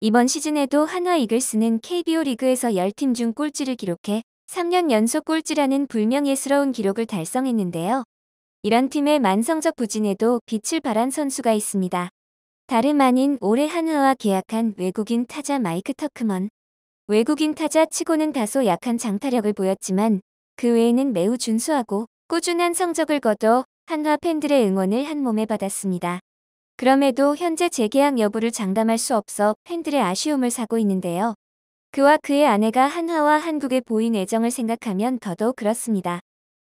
이번 시즌에도 한화 이글스는 KBO 리그에서 10팀 중 꼴찌를 기록해 3년 연속 꼴찌라는 불명예스러운 기록을 달성했는데요. 이런 팀의 만성적 부진에도 빛을 발한 선수가 있습니다. 다름 아닌 올해 한화와 계약한 외국인 타자 마이크 터크먼. 외국인 타자 치고는 다소 약한 장타력을 보였지만 그 외에는 매우 준수하고 꾸준한 성적을 거둬 한화 팬들의 응원을 한몸에 받았습니다. 그럼에도 현재 재계약 여부를 장담할 수 없어 팬들의 아쉬움을 사고 있는데요. 그와 그의 아내가 한화와 한국에 보인 애정을 생각하면 더더욱 그렇습니다.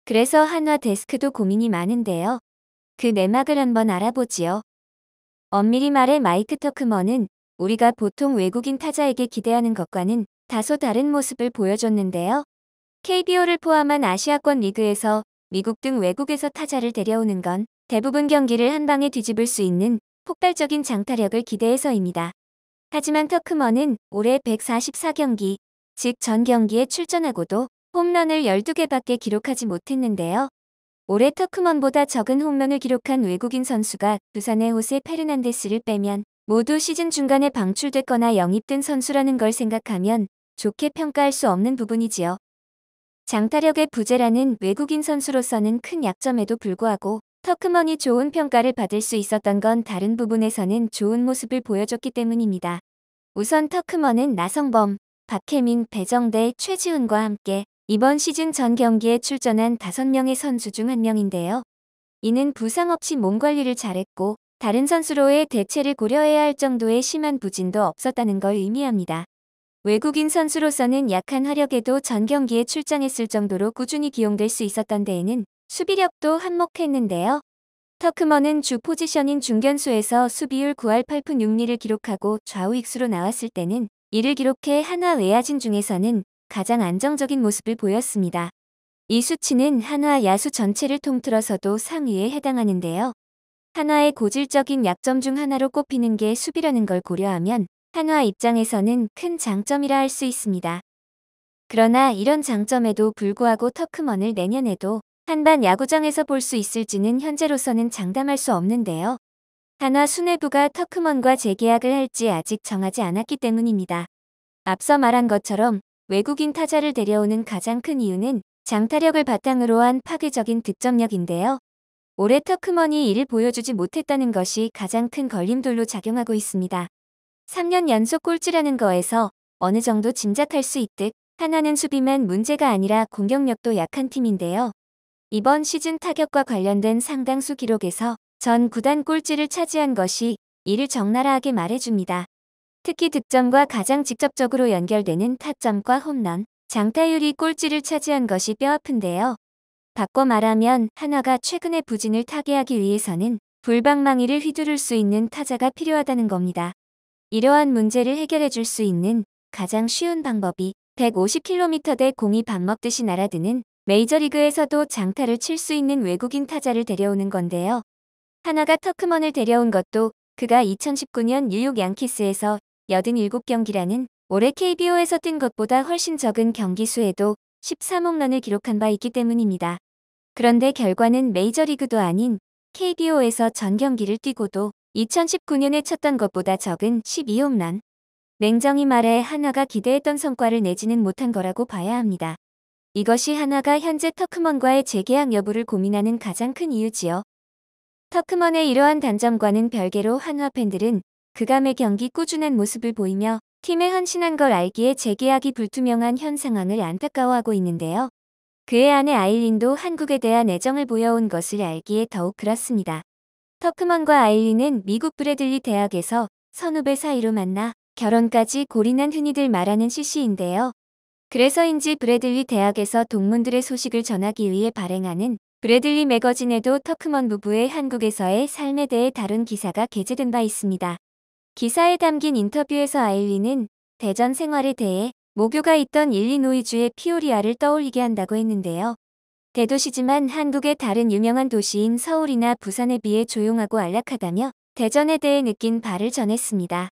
그래서 한화 데스크도 고민이 많은데요. 그 내막을 한번 알아보지요. 엄밀히 말해 마이크 터크먼은 우리가 보통 외국인 타자에게 기대하는 것과는 다소 다른 모습을 보여줬는데요. KBO를 포함한 아시아권 리그에서 미국 등 외국에서 타자를 데려오는 건 대부분 경기를 한 방에 뒤집을 수 있는 폭발적인 장타력을 기대해서입니다. 하지만 터크먼은 올해 144경기, 즉 전 경기에 출전하고도 홈런을 12개밖에 기록하지 못했는데요. 올해 터크먼보다 적은 홈런을 기록한 외국인 선수가 두산의 호세 페르난데스를 빼면 모두 시즌 중간에 방출됐거나 영입된 선수라는 걸 생각하면 좋게 평가할 수 없는 부분이지요. 장타력의 부재라는 외국인 선수로서는 큰 약점에도 불구하고 터크먼이 좋은 평가를 받을 수 있었던 건 다른 부분에서는 좋은 모습을 보여줬기 때문입니다. 우선 터크먼은 나성범, 박혜민, 배정대, 최지훈과 함께 이번 시즌 전 경기에 출전한 5명의 선수 중 한 명인데요. 이는 부상 없이 몸 관리를 잘했고 다른 선수로의 대체를 고려해야 할 정도의 심한 부진도 없었다는 걸 의미합니다. 외국인 선수로서는 약한 화력에도 전 경기에 출장했을 정도로 꾸준히 기용될 수 있었던 데에는 수비력도 한몫했는데요. 터크먼은 주 포지션인 중견수에서 수비율 9할 8푼 6리를 기록하고 좌우익수로 나왔을 때는 이를 기록해 한화 외야진 중에서는 가장 안정적인 모습을 보였습니다. 이 수치는 한화 야수 전체를 통틀어서도 상위에 해당하는데요. 한화의 고질적인 약점 중 하나로 꼽히는 게 수비라는 걸 고려하면 한화 입장에서는 큰 장점이라 할 수 있습니다. 그러나 이런 장점에도 불구하고 터크먼을 내년에도 한반 야구장에서 볼 수 있을지는 현재로서는 장담할 수 없는데요. 한화 수뇌부가 터크먼과 재계약을 할지 아직 정하지 않았기 때문입니다. 앞서 말한 것처럼 외국인 타자를 데려오는 가장 큰 이유는 장타력을 바탕으로 한 파괴적인 득점력인데요. 올해 터크먼이 이를 보여주지 못했다는 것이 가장 큰 걸림돌로 작용하고 있습니다. 3년 연속 꼴찌라는 거에서 어느 정도 짐작할 수 있듯 한화는 수비만 문제가 아니라 공격력도 약한 팀인데요. 이번 시즌 타격과 관련된 상당수 기록에서 전 구단 꼴찌를 차지한 것이 이를 적나라하게 말해줍니다. 특히 득점과 가장 직접적으로 연결되는 타점과 홈런, 장타율이 꼴찌를 차지한 것이 뼈아픈데요. 바꿔 말하면 한화가 최근의 부진을 타개하기 위해서는 불방망이를 휘두를 수 있는 타자가 필요하다는 겁니다. 이러한 문제를 해결해 줄 수 있는 가장 쉬운 방법이 150km대 공이 밥 먹듯이 날아드는 메이저리그에서도 장타를 칠 수 있는 외국인 타자를 데려오는 건데요. 한화가 터크먼을 데려온 것도 그가 2019년 뉴욕 양키스에서 87경기라는 올해 KBO에서 뛴 것보다 훨씬 적은 경기 수에도 13홈런을 기록한 바 있기 때문입니다. 그런데 결과는 메이저리그도 아닌 KBO에서 전 경기를 뛰고도 2019년에 쳤던 것보다 적은 12홈런. 냉정히 말해 한화가 기대했던 성과를 내지는 못한 거라고 봐야 합니다. 이것이 한화가 현재 터크먼과의 재계약 여부를 고민하는 가장 큰 이유지요. 터크먼의 이러한 단점과는 별개로 한화 팬들은 그가 매 경기 꾸준한 모습을 보이며 팀에 헌신한 걸 알기에 재계약이 불투명한 현 상황을 안타까워하고 있는데요. 그의 아내 아일린도 한국에 대한 애정을 보여온 것을 알기에 더욱 그렇습니다. 터크먼과 아일린은 미국 브래들리 대학에서 선후배 사이로 만나 결혼까지 골인한 흔히들 말하는 CC인데요. 그래서인지 브래들리 대학에서 동문들의 소식을 전하기 위해 발행하는 브래들리 매거진에도 터크먼 부부의 한국에서의 삶에 대해 다룬 기사가 게재된 바 있습니다. 기사에 담긴 인터뷰에서 아일린은 대전 생활에 대해 모교가 있던 일리노이주의 피오리아를 떠올리게 한다고 했는데요. 대도시지만 한국의 다른 유명한 도시인 서울이나 부산에 비해 조용하고 안락하다며 대전에 대해 느낀 바를 전했습니다.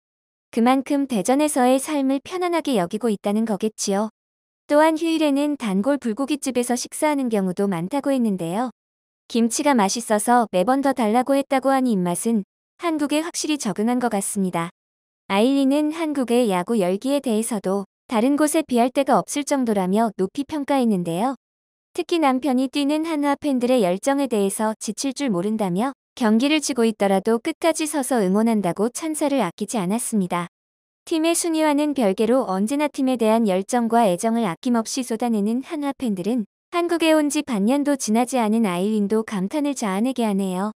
그만큼 대전에서의 삶을 편안하게 여기고 있다는 거겠지요. 또한 휴일에는 단골 불고기집에서 식사하는 경우도 많다고 했는데요. 김치가 맛있어서 매번 더 달라고 했다고 하니 입맛은 한국에 확실히 적응한 것 같습니다. 아일린은 한국의 야구 열기에 대해서도 다른 곳에 비할 데가 없을 정도라며 높이 평가했는데요. 특히 남편이 뛰는 한화 팬들의 열정에 대해서 지칠 줄 모른다며 경기를 지고 있더라도 끝까지 서서 응원한다고 찬사를 아끼지 않았습니다. 팀의 순위와는 별개로 언제나 팀에 대한 열정과 애정을 아낌없이 쏟아내는 한화 팬들은 한국에 온 지 반년도 지나지 않은 아일린도 감탄을 자아내게 하네요.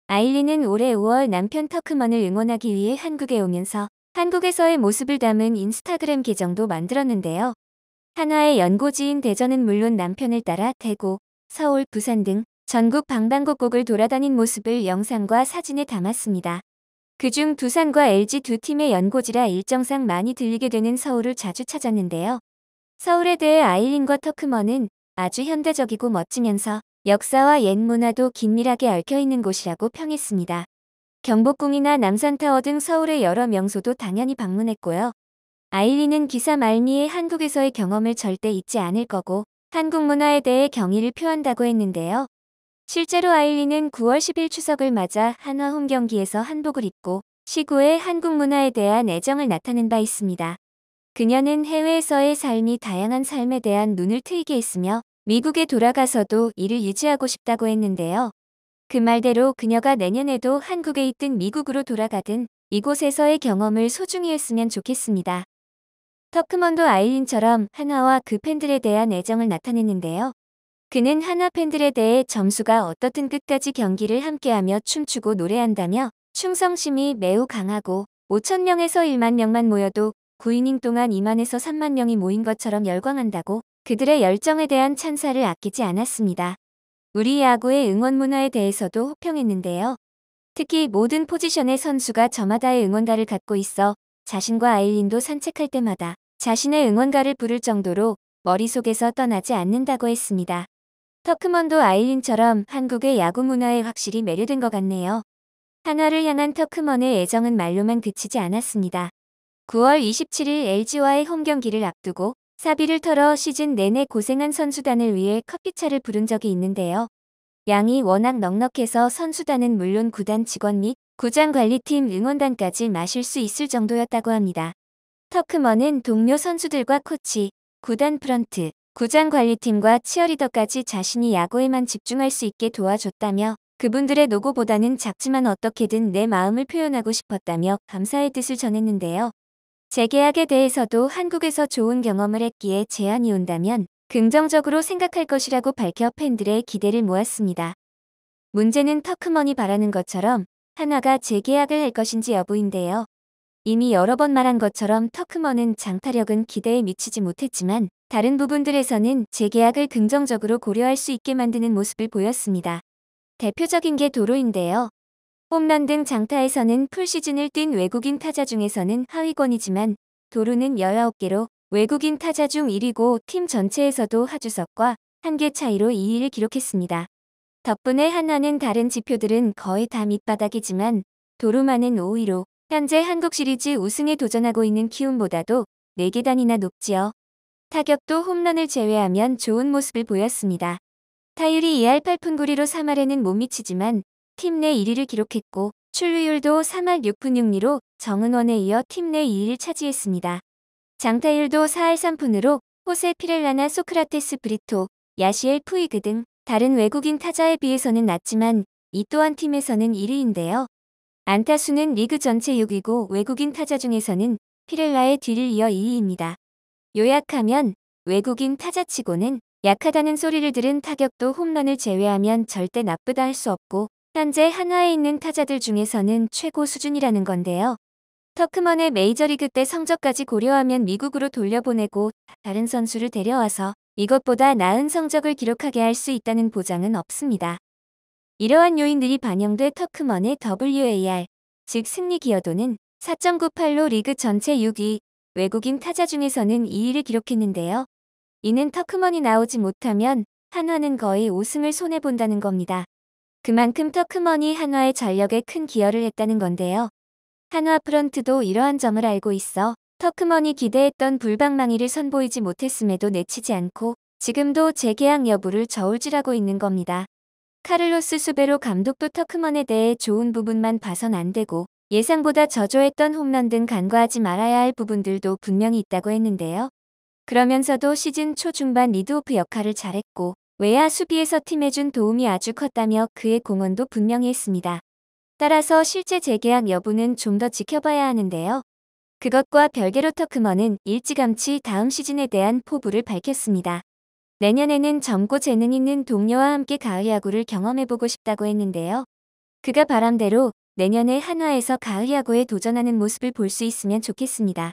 아일린은 올해 5월 남편 터크먼을 응원하기 위해 한국에 오면서 한국에서의 모습을 담은 인스타그램 계정도 만들었는데요. 한화의 연고지인 대전은 물론 남편을 따라 대구, 서울, 부산 등 전국 방방곡곡을 돌아다닌 모습을 영상과 사진에 담았습니다. 그중 두산과 LG 두 팀의 연고지라 일정상 많이 들리게 되는 서울을 자주 찾았는데요. 서울에 대해 아일린과 터크먼은 아주 현대적이고 멋지면서 역사와 옛 문화도 긴밀하게 얽혀있는 곳이라고 평했습니다. 경복궁이나 남산타워 등 서울의 여러 명소도 당연히 방문했고요. 아일린은 기사 말미에 한국에서의 경험을 절대 잊지 않을 거고 한국 문화에 대해 경의를 표한다고 했는데요. 실제로 아일린은 9월 10일 추석을 맞아 한화 홈 경기에서 한복을 입고 시구에 한국 문화에 대한 애정을 나타낸 바 있습니다. 그녀는 해외에서의 삶이 다양한 삶에 대한 눈을 트이게 했으며 미국에 돌아가서도 이를 유지하고 싶다고 했는데요. 그 말대로 그녀가 내년에도 한국에 있든 미국으로 돌아가든 이곳에서의 경험을 소중히 했으면 좋겠습니다. 터크먼도 아일린처럼 한화와 그 팬들에 대한 애정을 나타냈는데요. 그는 한화 팬들에 대해 점수가 어떻든 끝까지 경기를 함께하며 춤추고 노래한다며 충성심이 매우 강하고 5,000명에서 1만 명만 모여도 9이닝 동안 2만에서 3만 명이 모인 것처럼 열광한다고 그들의 열정에 대한 찬사를 아끼지 않았습니다. 우리 야구의 응원 문화에 대해서도 호평했는데요. 특히 모든 포지션의 선수가 저마다의 응원가를 갖고 있어 자신과 아일린도 산책할 때마다 자신의 응원가를 부를 정도로 머릿속에서 떠나지 않는다고 했습니다. 터크먼도 아일린처럼 한국의 야구 문화에 확실히 매료된 것 같네요. 한화를 향한 터크먼의 애정은 말로만 그치지 않았습니다. 9월 27일 LG와의 홈 경기를 앞두고 사비를 털어 시즌 내내 고생한 선수단을 위해 커피차를 부른 적이 있는데요. 양이 워낙 넉넉해서 선수단은 물론 구단 직원 및 구장관리팀 응원단까지 마실 수 있을 정도였다고 합니다. 터크먼은 동료 선수들과 코치, 구단 프런트, 구장관리팀과 치어리더까지 자신이 야구에만 집중할 수 있게 도와줬다며 그분들의 노고보다는 작지만 어떻게든 내 마음을 표현하고 싶었다며 감사의 뜻을 전했는데요. 재계약에 대해서도 한국에서 좋은 경험을 했기에 제안이 온다면 긍정적으로 생각할 것이라고 밝혀 팬들의 기대를 모았습니다. 문제는 터크먼이 바라는 것처럼 한화가 재계약을 할 것인지 여부인데요. 이미 여러 번 말한 것처럼 터크먼은 장타력은 기대에 미치지 못했지만 다른 부분들에서는 재계약을 긍정적으로 고려할 수 있게 만드는 모습을 보였습니다. 대표적인 게 도루인데요. 홈런 등 장타에서는 풀시즌을 뛴 외국인 타자 중에서는 하위권이지만 도루는 19개로 외국인 타자 중 1위고 팀 전체에서도 하주석과 1개 차이로 2위를 기록했습니다. 덕분에 한화는 다른 지표들은 거의 다 밑바닥이지만 도루만은 5위로 현재 한국 시리즈 우승에 도전하고 있는 키움보다도 4계단이나 높지요. 타격도 홈런을 제외하면 좋은 모습을 보였습니다. 타율이 2할 8푼 9리로 3할에는 못 미치지만 팀 내 1위를 기록했고 출루율도 3할 6푼 6리로 정은원에 이어 팀 내 2위를 차지했습니다. 장타율도 4할 3푼으로 호세 피렐라나 소크라테스 브리토, 야시엘 푸이그 등 다른 외국인 타자에 비해서는 낮지만 이 또한 팀에서는 1위인데요. 안타수는 리그 전체 6위고 외국인 타자 중에서는 피렐라의 뒤를 이어 2위입니다. 요약하면 외국인 타자치고는 약하다는 소리를 들은 타격도 홈런을 제외하면 절대 나쁘다 할 수 없고 현재 한화에 있는 타자들 중에서는 최고 수준이라는 건데요. 터크먼의 메이저리그 때 성적까지 고려하면 미국으로 돌려보내고 다른 선수를 데려와서 이것보다 나은 성적을 기록하게 할 수 있다는 보장은 없습니다. 이러한 요인들이 반영돼 터크먼의 WAR, 즉 승리 기여도는 4.98로 리그 전체 6위, 외국인 타자 중에서는 2위를 기록했는데요. 이는 터크먼이 나오지 못하면 한화는 거의 5승을 손해본다는 겁니다. 그만큼 터크먼이 한화의 전력에 큰 기여를 했다는 건데요. 한화 프런트도 이러한 점을 알고 있어 터크먼이 기대했던 불방망이를 선보이지 못했음에도 내치지 않고 지금도 재계약 여부를 저울질하고 있는 겁니다. 카를로스 수베로 감독도 터크먼에 대해 좋은 부분만 봐선 안 되고 예상보다 저조했던 홈런 등 간과하지 말아야 할 부분들도 분명히 있다고 했는데요. 그러면서도 시즌 초 중반 리드오프 역할을 잘했고 외야 수비에서 팀에 준 도움이 아주 컸다며 그의 공헌도 분명히 했습니다. 따라서 실제 재계약 여부는 좀 더 지켜봐야 하는데요. 그것과 별개로 터크먼은 일찌감치 다음 시즌에 대한 포부를 밝혔습니다. 내년에는 젊고 재능 있는 동료와 함께 가을 야구를 경험해보고 싶다고 했는데요. 그가 바람대로 내년에 한화에서 가을 야구에 도전하는 모습을 볼 수 있으면 좋겠습니다.